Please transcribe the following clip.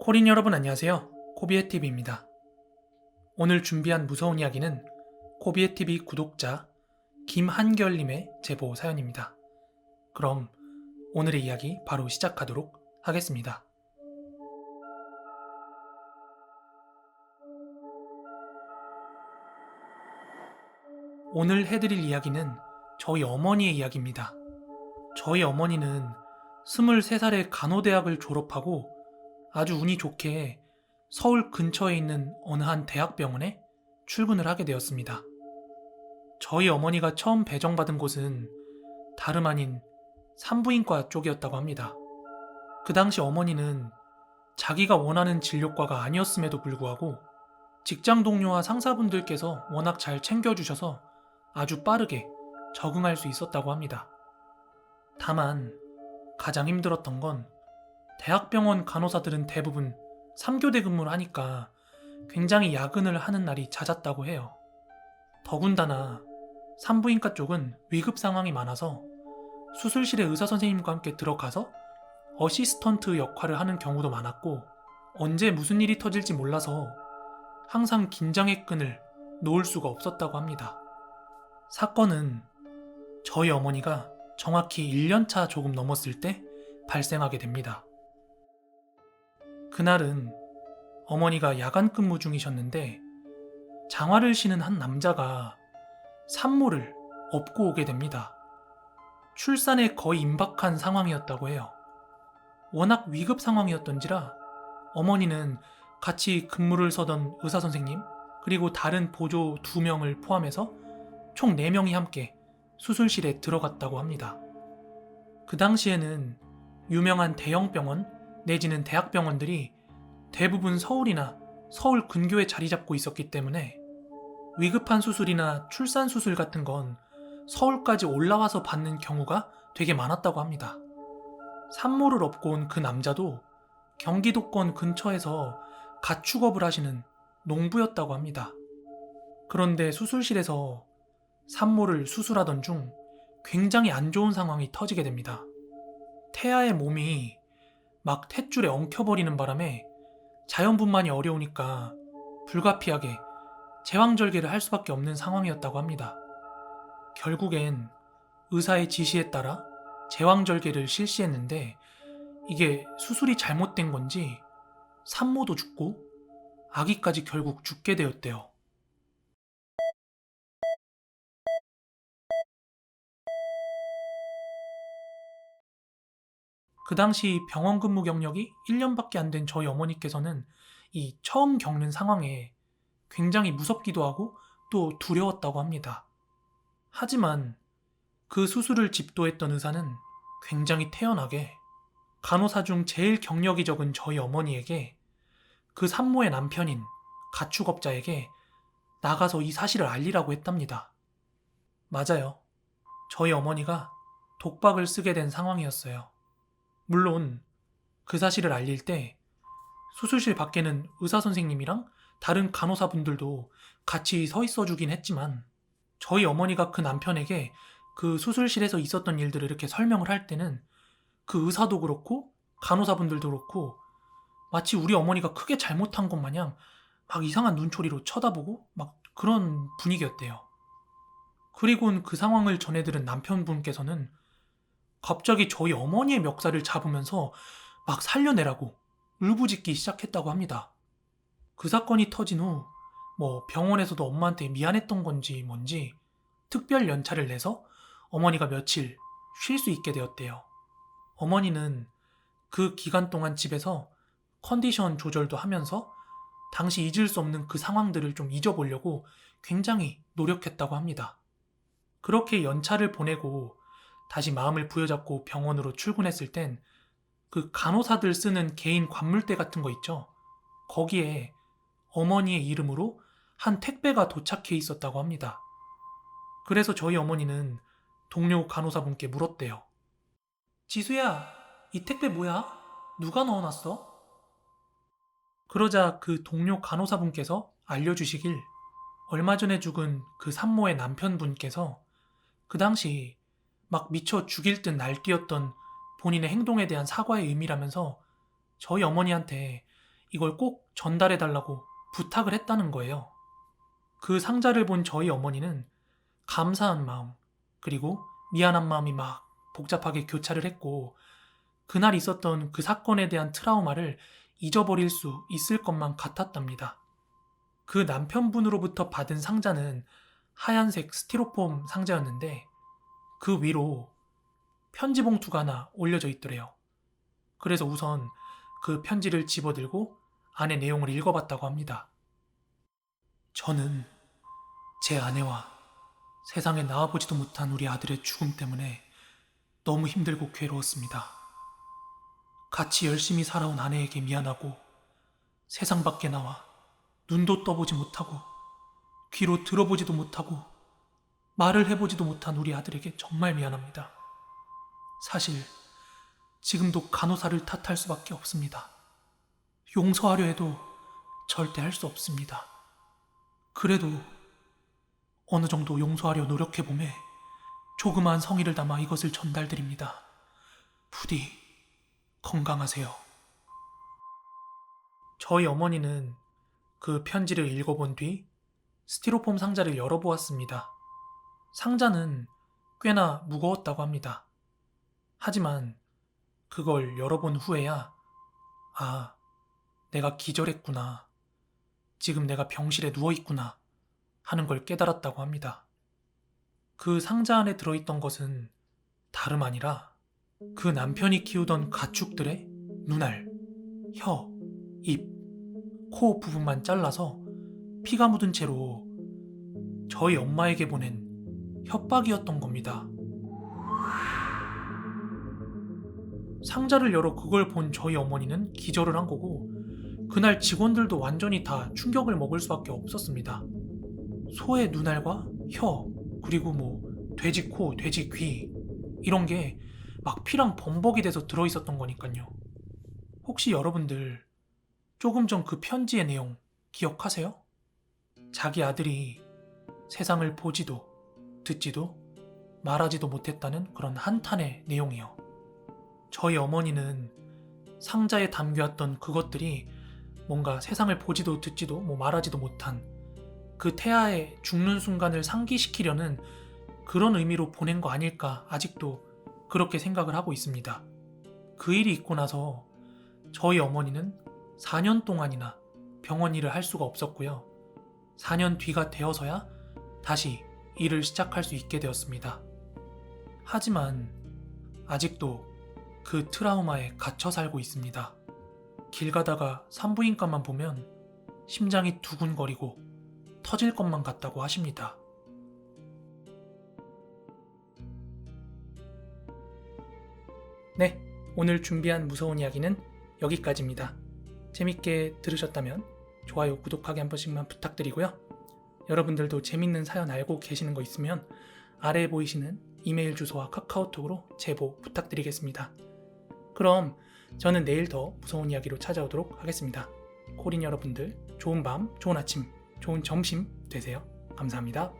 코린 여러분 안녕하세요. 코비의TV입니다. 오늘 준비한 무서운 이야기는 코비의TV 구독자 김한결님의 제보 사연입니다. 그럼 오늘의 이야기 바로 시작하도록 하겠습니다. 오늘 해드릴 이야기는 저희 어머니의 이야기입니다. 저희 어머니는 23살에 간호대학을 졸업하고 아주 운이 좋게 서울 근처에 있는 어느 한 대학병원에 출근을 하게 되었습니다. 저희 어머니가 처음 배정받은 곳은 다름 아닌 산부인과 쪽이었다고 합니다. 그 당시 어머니는 자기가 원하는 진료과가 아니었음에도 불구하고 직장 동료와 상사분들께서 워낙 잘 챙겨주셔서 아주 빠르게 적응할 수 있었다고 합니다. 다만 가장 힘들었던 건 대학병원 간호사들은 대부분 3교대 근무를 하니까 굉장히 야근을 하는 날이 잦았다고 해요. 더군다나 산부인과 쪽은 위급 상황이 많아서 수술실에 의사 선생님과 함께 들어가서 어시스턴트 역할을 하는 경우도 많았고, 언제 무슨 일이 터질지 몰라서 항상 긴장의 끈을 놓을 수가 없었다고 합니다. 사건은 저희 어머니가 정확히 1년차 조금 넘었을 때 발생하게 됩니다. 그날은 어머니가 야간 근무 중이셨는데 장화를 신은 한 남자가 산모를 업고 오게 됩니다. 출산에 거의 임박한 상황이었다고 해요. 워낙 위급 상황이었던지라 어머니는 같이 근무를 서던 의사 선생님 그리고 다른 보조 2명을 포함해서 총 4명이 함께 수술실에 들어갔다고 합니다. 그 당시에는 유명한 대형 병원 내지는 대학병원들이 대부분 서울이나 서울 근교에 자리 잡고 있었기 때문에 위급한 수술이나 출산 수술 같은 건 서울까지 올라와서 받는 경우가 되게 많았다고 합니다. 산모를 업고 온 그 남자도 경기도권 근처에서 가축업을 하시는 농부였다고 합니다. 그런데 수술실에서 산모를 수술하던 중 굉장히 안 좋은 상황이 터지게 됩니다. 태아의 몸이 막 탯줄에 엉켜버리는 바람에 자연분만이 어려우니까 불가피하게 제왕절개를 할 수밖에 없는 상황이었다고 합니다. 결국엔 의사의 지시에 따라 제왕절개를 실시했는데 이게 수술이 잘못된 건지 산모도 죽고 아기까지 결국 죽게 되었대요. 그 당시 병원 근무 경력이 1년밖에 안 된 저희 어머니께서는 이 처음 겪는 상황에 굉장히 무섭기도 하고 또 두려웠다고 합니다. 하지만 그 수술을 집도했던 의사는 굉장히 태연하게 간호사 중 제일 경력이 적은 저희 어머니에게 그 산모의 남편인 가축업자에게 나가서 이 사실을 알리라고 했답니다. 맞아요. 저희 어머니가 독박을 쓰게 된 상황이었어요. 물론 그 사실을 알릴 때 수술실 밖에는 의사 선생님이랑 다른 간호사분들도 같이 서 있어 주긴 했지만 저희 어머니가 그 남편에게 그 수술실에서 있었던 일들을 이렇게 설명을 할 때는 그 의사도 그렇고 간호사분들도 그렇고 마치 우리 어머니가 크게 잘못한 것 마냥 막 이상한 눈초리로 쳐다보고 막 그런 분위기였대요. 그리고는 그 상황을 전해들은 남편분께서는 갑자기 저희 어머니의 멱살을 잡으면서 막 살려내라고 울부짖기 시작했다고 합니다. 그 사건이 터진 후 병원에서도 엄마한테 미안했던 건지 뭔지 특별 연차를 내서 어머니가 며칠 쉴 수 있게 되었대요. 어머니는 그 기간 동안 집에서 컨디션 조절도 하면서 당시 잊을 수 없는 그 상황들을 좀 잊어보려고 굉장히 노력했다고 합니다. 그렇게 연차를 보내고 다시 마음을 부여잡고 병원으로 출근했을 땐 그 간호사들 쓰는 개인 관물대 같은 거 있죠? 거기에 어머니의 이름으로 한 택배가 도착해 있었다고 합니다. 그래서 저희 어머니는 동료 간호사분께 물었대요. 지수야, 이 택배 뭐야? 누가 넣어놨어? 그러자 그 동료 간호사분께서 알려주시길 얼마 전에 죽은 그 산모의 남편분께서 그 당시 막 미쳐 죽일 듯 날뛰었던 본인의 행동에 대한 사과의 의미라면서 저희 어머니한테 이걸 꼭 전달해달라고 부탁을 했다는 거예요. 그 상자를 본 저희 어머니는 감사한 마음, 그리고 미안한 마음이 막 복잡하게 교차를 했고, 그날 있었던 그 사건에 대한 트라우마를 잊어버릴 수 있을 것만 같았답니다. 그 남편분으로부터 받은 상자는 하얀색 스티로폼 상자였는데 그 위로 편지 봉투가 하나 올려져 있더래요. 그래서 우선 그 편지를 집어들고 안의 내용을 읽어봤다고 합니다. 저는 제 아내와 세상에 나와보지도 못한 우리 아들의 죽음 때문에 너무 힘들고 괴로웠습니다. 같이 열심히 살아온 아내에게 미안하고 세상 밖에 나와 눈도 떠보지 못하고 귀로 들어보지도 못하고 말을 해보지도 못한 우리 아들에게 정말 미안합니다. 사실 지금도 간호사를 탓할 수밖에 없습니다. 용서하려 해도 절대 할 수 없습니다. 그래도 어느 정도 용서하려 노력해보매 조그마한 성의를 담아 이것을 전달드립니다. 부디 건강하세요. 저희 어머니는 그 편지를 읽어본 뒤 스티로폼 상자를 열어보았습니다. 상자는 꽤나 무거웠다고 합니다. 하지만 그걸 열어본 후에야 아, 내가 기절했구나. 지금 내가 병실에 누워있구나 하는 걸 깨달았다고 합니다. 그 상자 안에 들어있던 것은 다름 아니라 그 남편이 키우던 가축들의 눈알, 혀, 입, 코 부분만 잘라서 피가 묻은 채로 저희 엄마에게 보낸 협박이었던 겁니다. 상자를 열어 그걸 본 저희 어머니는 기절을 한 거고, 그날 직원들도 완전히 다 충격을 먹을 수밖에 없었습니다. 소의 눈알과 혀, 그리고 돼지 코, 돼지 귀 이런 게 막 피랑 범벅이 돼서 들어있었던 거니까요. 혹시 여러분들 조금 전 그 편지의 내용 기억하세요? 자기 아들이 세상을 보지도 듣지도 말하지도 못했다는 그런 한탄의 내용이요. 저희 어머니는 상자에 담겨왔던 그것들이 뭔가 세상을 보지도 듣지도 말하지도 못한 그 태아의 죽는 순간을 상기시키려는 그런 의미로 보낸 거 아닐까 아직도 그렇게 생각을 하고 있습니다. 그 일이 있고 나서 저희 어머니는 4년 동안이나 병원 일을 할 수가 없었고요. 4년 뒤가 되어서야 다시 일을 시작할 수 있게 되었습니다. 하지만 아직도 그 트라우마에 갇혀 살고 있습니다. 길 가다가 산부인과만 보면 심장이 두근거리고 터질 것만 같다고 하십니다. 네, 오늘 준비한 무서운 이야기는 여기까지입니다. 재밌게 들으셨다면 좋아요, 구독하기 한 번씩만 부탁드리고요. 여러분들도 재밌는 사연 알고 계시는 거 있으면 아래에 보이시는 이메일 주소와 카카오톡으로 제보 부탁드리겠습니다. 그럼 저는 내일 더 무서운 이야기로 찾아오도록 하겠습니다. 코린 여러분들 좋은 밤, 좋은 아침, 좋은 점심 되세요. 감사합니다.